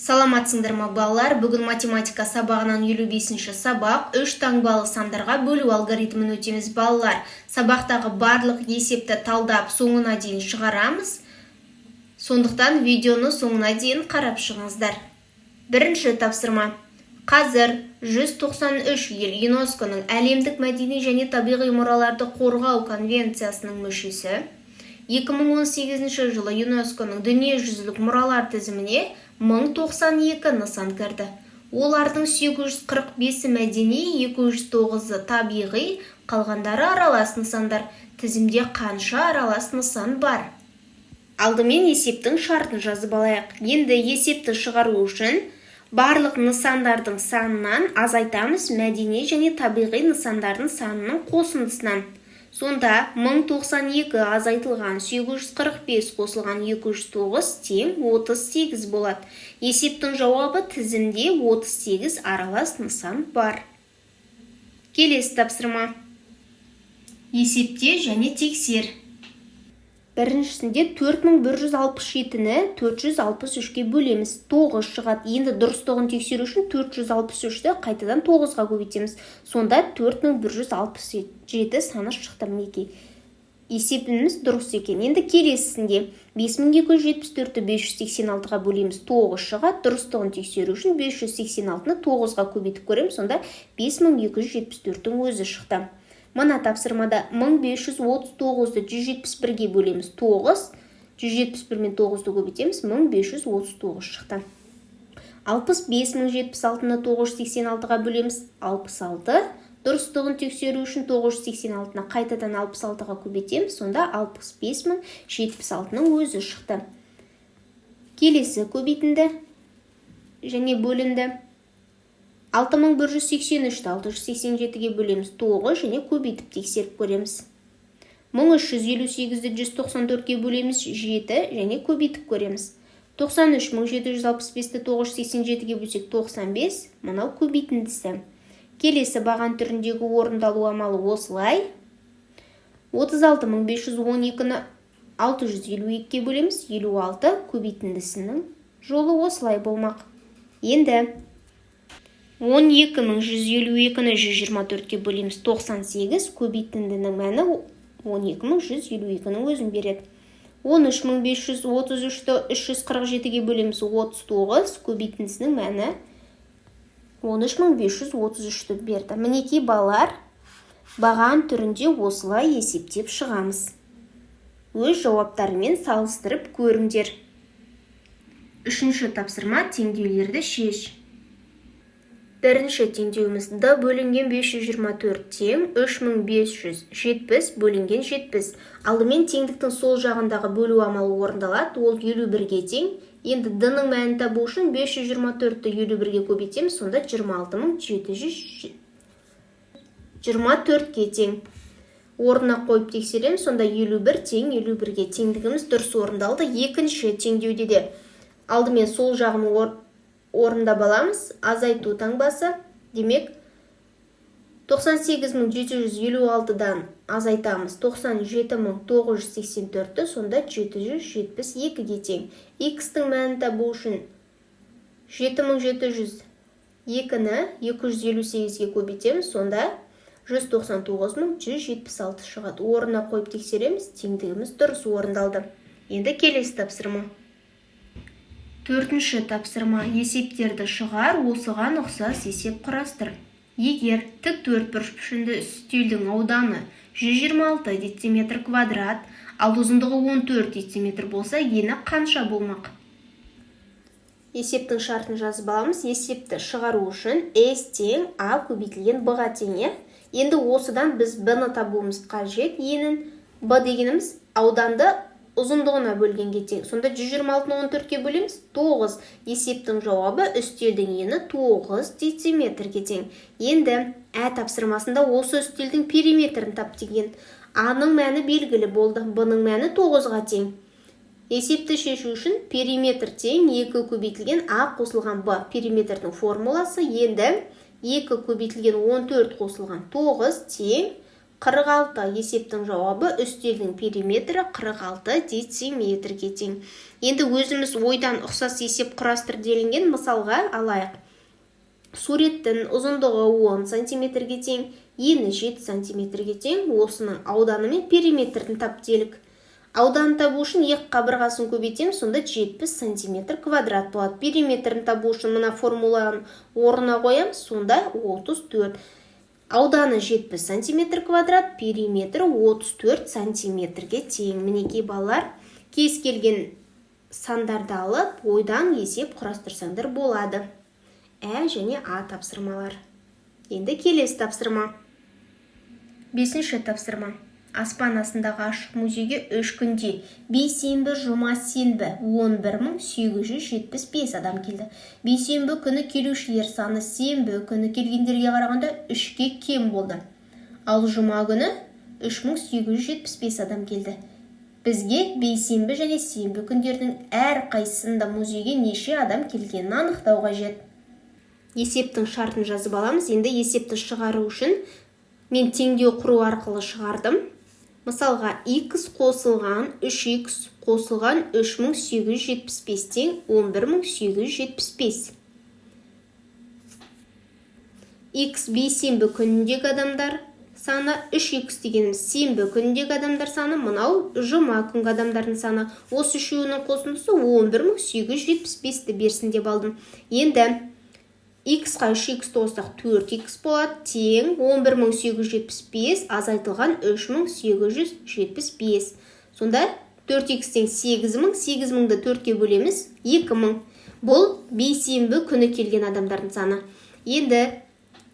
Саламатсыңдар ма балалар? Бүгін математика сабағынан 55-ші сабақ 3 таңбалы сандарға бөлу алгоритмін өтеміз балалар. Сабақтағы барлық есепті талдап соңына дейін шығарамыз. Сондықтан видеоны соңына дейін қарап шығыңыздар. Бірінші тапсырма. Қазір 193 ел ЮНЕСКО-ның әлемдік мәдени және табиғи мұраларды қорғау конвенциясының мүшесі. 2018 жылы ЮНЕСКО-ның дүниежүзілік мұралар тізіміне 1092 нысан кірді. Олардың 845 мәдени, 209 табиғи, қалғандары аралас нысандар. Тізімде қанша аралас нысан бар? Алдымен есептің шартын жазып алайық. Енді есепті шығару үшін барлық нысандардың санынан азайтамыз мәдени және табиғи нысандардың санының қосындысынан. Сонда 1092 азайтылған 845 қосылған 209 тең 38 болады. Есептің жауабы тізімде 38 аралас нысан бар. Келесі тапсырма. Есепте және тексер. Біріншісінде 4167-ні 463-ке бөлеміз. 9 шығады. Енді дұрыстығын тексеру үшін 463-ті қайтадан 9-ға көбейтеміз. Сонда 4167 саны шықты мінекей. Есебіміз дұрыс екен. Енді келесісінде 5274-ті 586-ға бөлеміз. 9 шығады. Дұрыстығын тексеру үшін 586-ны 9-ға көбейтіп көреміз. Сонда 5274-тің өзі шықты. Мына тапсырмада 1539-ды 171-ге бөлеміз. 9, 171 мен 9-ды көбейтеміз. 1539 шықты. 65076-ны 986-ға бөлеміз. 66. Дұрыстығын тексеру үшін 986-ны қайтадан 66-ға көбейтеміз. Сонда 65076-ның өзі шықты. Келесі көбейтінді және бөлінді. 6183-ті 687-ге бөлеміз. 9 және көбейтіп тексеріп көреміз. 1358-ді 194-ге бөлеміз. 7 және көбейтіп көреміз. 93765-ті 987-ге бөлсек 95, мынау көбейтіндісі. Келесі баған түріндегі орындалу амалы осылай. 36512-ні 652-ге бөлеміз. 56 көбейтіндісінің жолы осылай болмақ. Енді 12152-ні 124-ке бөлеміз. 98 көбейтіндінің мәні 12152-ның өзін береді. 13533-ті 347-ге бөлеміз. 39 көбейтіндісінің мәні 13533-ті берді. Мінекей балалар, баған түрінде осылай есептеп шығамыз. Өз жауаптарымен салыстырып көріңдер. Үшінші тапсырма теңдеулерді шеш. Бірінші теңдеуіміз D бөлінген 524 тең 3570 бөлінген 70. Алдымен теңдіктің сол жағындағы бөлу амалы орындалады, ол 51-ге тең. Енді D-ның мәнін табу үшін 524-ті 51-ге көбейтеміз, сонда 26724-ге тең. Орнына қойып тексереміз, сонда 51 тең 51-ге теңдігіміз дұрыс орындалды. Екінші теңдеуде де алдымен сол жағын орында баламыз, азайту таңбасы. Демек, 98756-дан азайтамыз 97984-ті, сонда 772-ге тең. X-тің мәнін табу үшін 7702-ні 258-ге көбейтеміз, сонда 199176 шығады. Орнына қойып тексереміз, теңдігіміз дұрыс орындалды. Енді келесі тапсырма. Төртінші тапсырма. Есептерді шығар, осыған ұқсас есеп құрастыр. Егер тік төртбұрыш пішінді үстелдің ауданы 126 дециметр квадрат, ал ұзындығы 14 дециметр болса, ені қанша болмақ? Есептің шартын жазып аламыз. Есепті шығару үшін S тең A көбейтілген B-ға тең. Енді осыдан біз B-ны табуымыз қажет. Енін B дегеніміз ауданды ұзындығына бөлгенге тең. Сонда 126-ны 14-ке бөлеміз. 9. Есептің жауабы үстелдің ені 9 дециметрге тең. Енді Ә тапсырмасында осы үстелдің периметрін тап деген. А-ның мәні белгілі болды. Б-ның мәні 9-ға тең. Есепті шешу үшін периметр тең 2 көбейтілген А қосылған Б. Периметрдің формуласы. Енді 2 көбейтілген 14 қосылған 9 тең 46. Есептің жауабы үстелдің периметрі 46 дециметрге тең. Енді өзіміз ойдан ұқсас есеп құрастыр делінген мысалға алайық. Суреттің ұзындығы 10 сантиметрге тең, ені 7 сантиметрге тең, осының ауданы мен периметрін тап делік. Ауданын табу үшін екі қабырғасын көбейтем, сонда 70 сантиметр квадрат болады. Периметрін табу үшін мына формуланы орнына қоям, сонда 34. Ауданы 70 сантиметр квадрат, периметрі 34 сантиметрге тең. Мінекей балалар, кез келген сандарды алып, ойдан есеп құрастырсаңдар болады. Ә және А тапсырмалар. Енді келесі тапсырма. 5-ші тапсырма. Аспан астындағы ашық музейге 3 күнде бейсенбі, жұма, сенбі 11.875 адам келді. Бейсенбі күні келушілер саны сенбі күні келгендерге қарағанда 3-ке кем болды. Ал жұма күні 3875 адам келді. Бізге бейсенбі және сенбі күндердің әр қайсысында музейге неше адам келгенін анықтау қажет. Есептің шартын жазып аламыз. Енді есепті шығару үшін мен теңдеу құру арқылы шығардым. Мысалға, x қосылған 3x қосылған 3875 тең 11875. X бейсенбі күніндегі адамдар саны, 3x дегеніміз сенбі күніндегі адамдар саны, мынау жұма күнгі адамдардың саны. Осы үшеуінің қосындысы 11875-ті берсін деп алдым. Енді x-қа 3x қоссақ 4x болады, тең 11875 азайтылған 3875. Сонда 4x тең 8000, 8000-ді 4-ке бөлеміз 2000. Бұл бейсенбі күні келген адамдардың саны. Енді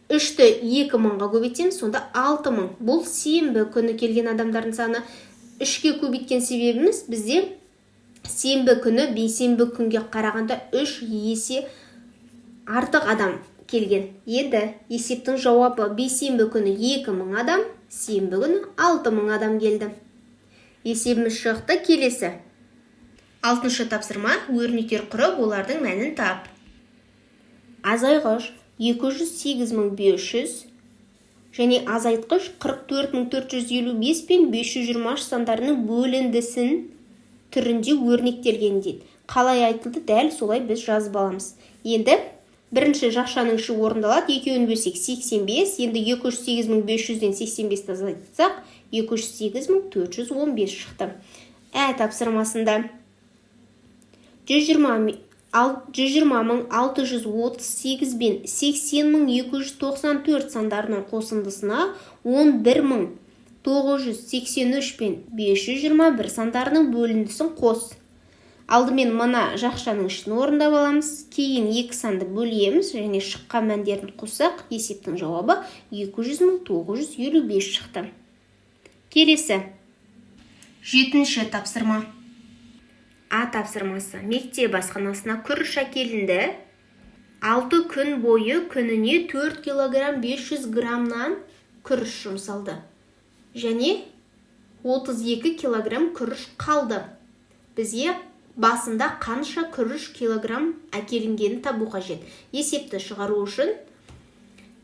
3-ті 2000-ға көбейтем, сонда 6000. Бұл сенбі күні келген адамдардың саны. 3-ке көбейткен себебіміз бізде сенбі күні бейсенбі күнге қарағанда 3 есе артық адам келген. Енді есептің жауабы бейсенбі күні 2000 адам, сенбі күні 6000 адам келді. Есебіміз шықты. Келесі. 6-шы тапсырма. Өрнектер құрып, олардың мәнін тап. Азайғыш 208500 және азайтқыш 44455 пен 520 сандарының бөліндісін түрінде өрнектелген дейді. Қалай айтылды, дәл солай біз жазып аламыз. Енді бірінші жақшаның іші орындалады, екеуін бөлсек 85, енді 208.500-ден 85-ті азайтсақ 208.415 шықты. Ә тапсырмасында 120.638 бен 80.294 сандарының қосындысына 11.983 пен 521 сандарының бөліндісін қос. Алдымен мына жақшаның ішін орындап аламыз, кейін екі санды бөлеміз және шыққан мәндерін қоссақ, есептің жауабы 200.955 шықты. Келесі. 7-ші тапсырма. А тапсырмасы. Мектеп асханасына күріш әкелінді. 6 күн бойы күніне 4 кг 500 грамнан күріш жұмсалды. Және 32 кг күріш қалды. Бізге басында қанша күріш килограмм әкелінгенін табу қажет. Есепті шығару үшін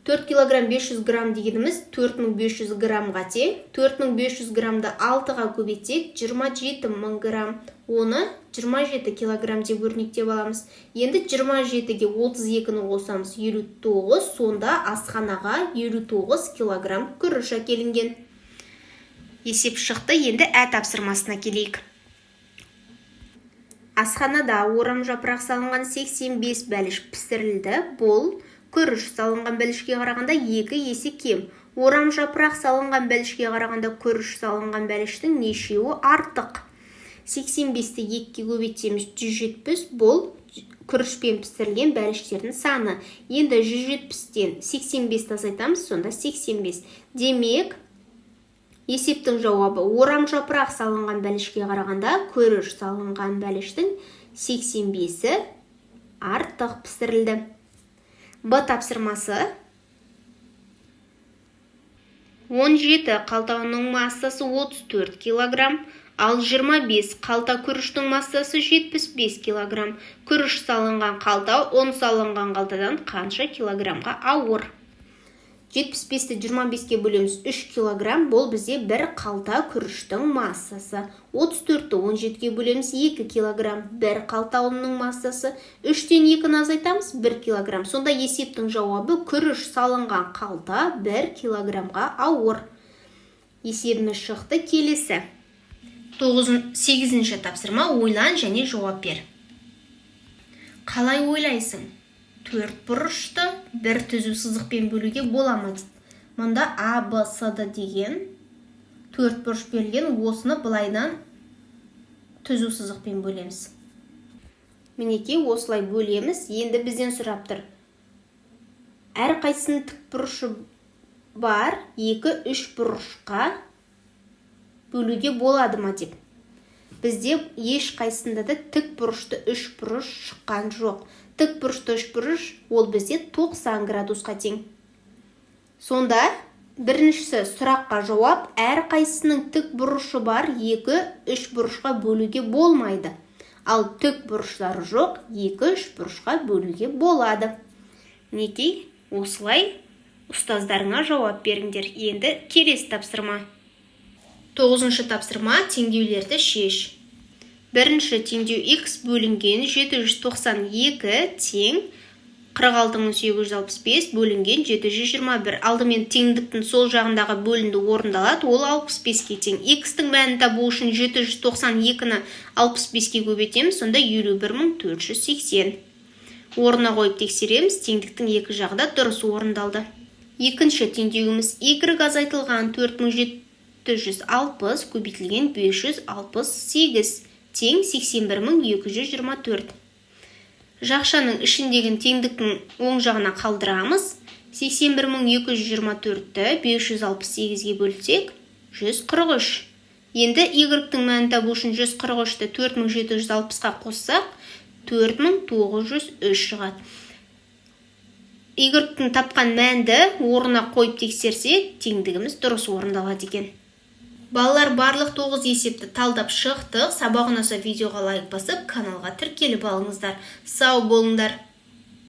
4 кг 500 грамм дегеніміз 4500 граммға тең. 4500 граммды 6-ға көбейтсек 27000 грамм. Оны 27 килограмм деп өрнектеп аламыз. Енді 27-ге 32-ні қосамыз 59, сонда асханаға 59 килограмм күріш әкелінген. Есеп шықты. Енді ә тапсырмасына келейік. Асханада орам жапырақ салынған 85 бәліш пісірілді. Бұл күріш салынған бәлішке қарағанда 2 есе кем. Орам жапырақ салынған бәлішке қарағанда күріш салынған бәліштің нешеуі артық. 85-ті 2-ке көбейтсеміз 170, бұл күрішпен пісірілген бәліштердің саны. Енді 170-тен 85-ті азайтамыз, сонда 85. Демек, есептің жауабы орам жапырақ салынған бәлішке қарағанда күріш салынған бәліштің 85-і артық пісірілді. Б тапсырмасы. 17 қалтаның массасы 34 кг, ал 25 қалта күріштің массасы 75 кг. Күріш салынған қалта, ұн салынған қалтадан қанша килограммға ауыр? 75-ті 25-ке бөлеміз 3 килограмм, бұл бізде бір қалта күріштің массасы. 34-ті 17-ке бөлеміз 2 килограмм, бір қалта ұнның массасы. 3-тен 2-ні азайтамыз 1 килограмм. Сонда есептің жауабы күріш салынған қалта 1 килограммға ауыр. Есебіміз шықты. Келесі 8-ші тапсырма, ойлан және жауап бер. Қалай ойлайсың? 4 бұрышты бір түзу сызықпен бөлуге бола ма дейді. Мұнда А, Б, С деген 4 бұрыш берілген, осыны былайдан түзу сызықпен бөлеміз. Мінекей осылай бөлеміз. Енді бізден сұрап тұр. Әр қайсының тік бұрышы бар, 2-3 бұрышқа бөлуге болады ма деп. Бізде еш қайсында да тік бұрышты 3 бұрыш шыққан жоқ. Тік бұрышты 3 бұрыш ол бізде 90 градусқа тең. Сонда біріншісі сұраққа жауап, әр қайсының тік бұрышы бар, 2-3 бұрышқа бөлуге болмайды. Ал тік бұрыштары жоқ, 2-3 бұрышқа бөлуге болады. Неге? Осылай ұстаздарыңа жауап беріңдер. Енді келесі тапсырма. 9-шы тапсырма, теңдеулерді шеш. Бірінші теңдеу x бөлінген 792 тең 46.865 бөлінген 721. Алдымен теңдіктің сол жағындағы бөлінді орындалады, ол 65-ке тең. X-тің мәнін табу үшін 792-ні 65-ке көбейтеміз, сонда 51.480. Орнына қойып тексереміз, теңдіктің екі жағы да дұрыс орындалды. Екінші теңдеуіміз y азайтылған 4760 көбейтілген 568 тең 81.224. Жақшаның ішіндегі теңдіктің оң жағына қалдырамыз. 81.224-ті 568-ге бөлсек 143. Енді y-тің мәнін табу үшін 143-ті 4760-қа қоссақ 4903 шығады. Y-тің тапқан мәнді орнына қойып тексерсек, теңдігіміз дұрыс орындалады екен. Балалар, барлық 9 есепті талдап шықтық. Сабақ ұнаса видеоға лайк басып, каналға тіркеліп алыңыздар. Сау болыңдар.